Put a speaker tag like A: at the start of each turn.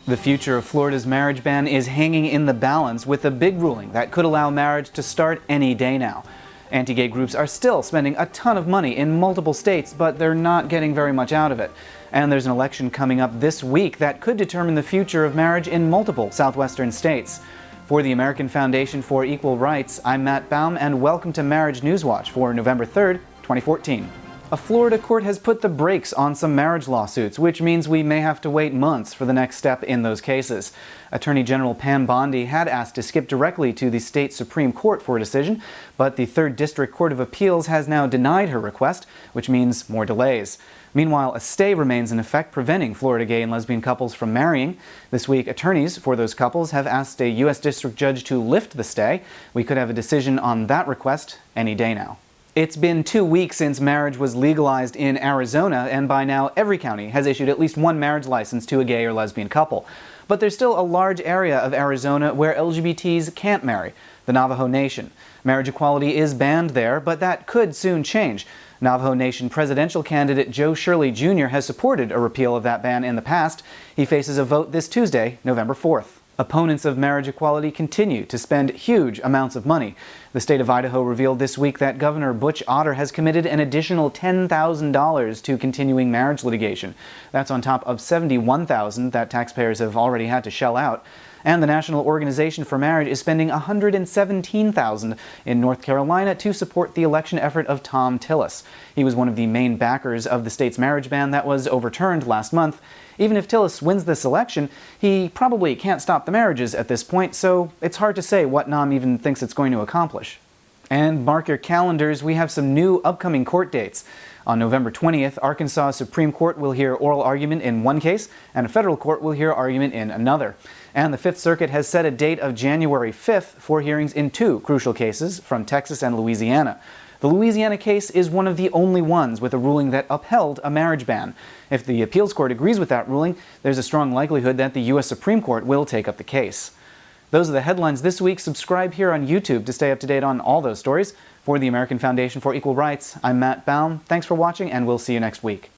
A: The future of Florida's marriage ban is hanging in the balance with a big ruling that could allow marriage to start any day now. Anti-gay groups are still spending a ton of money in multiple states, but they're not getting very much out of it. And there's an election coming up this week that could determine the future of marriage in multiple southwestern states. For the American Foundation for Equal Rights, I'm Matt Baum, and welcome to Marriage News Watch for November 3rd, 2014. A Florida court has put the brakes on some marriage lawsuits, which means we may have to wait months for the next step in those cases. Attorney General Pam Bondi had asked to skip directly to the state Supreme Court for a decision, but the 3rd District Court of Appeals has now denied her request, which means more delays. Meanwhile, a stay remains in effect preventing Florida gay and lesbian couples from marrying. This week, attorneys for those couples have asked a U.S. District Judge to lift the stay. We could have a decision on that request any day now. It's been 2 weeks since marriage was legalized in Arizona, and by now every county has issued at least one marriage license to a gay or lesbian couple. But there's still a large area of Arizona where LGBTs can't marry, the Navajo Nation. Marriage equality is banned there, but that could soon change. Navajo Nation presidential candidate Joe Shirley Jr. has supported a repeal of that ban in the past. He faces a vote this Tuesday, November 4th. Opponents of marriage equality continue to spend huge amounts of money. The state of Idaho revealed this week that Governor Butch Otter has committed an additional $10,000 to continuing marriage litigation. That's on top of $71,000 that taxpayers have already had to shell out. And the National Organization for Marriage is spending $117,000 in North Carolina to support the election effort of Tom Tillis. He was one of the main backers of the state's marriage ban that was overturned last month. Even if Tillis wins this election, he probably can't stop the marriages at this point, so it's hard to say what NOM even thinks it's going to accomplish. And mark your calendars, we have some new upcoming court dates. On November 20th, Arkansas Supreme Court will hear oral argument in one case, and a federal court will hear argument in another. And the 5th Circuit has set a date of January 5th for hearings in 2 crucial cases from Texas and Louisiana. The Louisiana case is one of the only ones with a ruling that upheld a marriage ban. If the appeals court agrees with that ruling, there's a strong likelihood that the U.S. Supreme Court will take up the case. Those are the headlines this week. Subscribe here on YouTube to stay up to date on all those stories. For the American Foundation for Equal Rights, I'm Matt Baum. Thanks for watching, and we'll see you next week.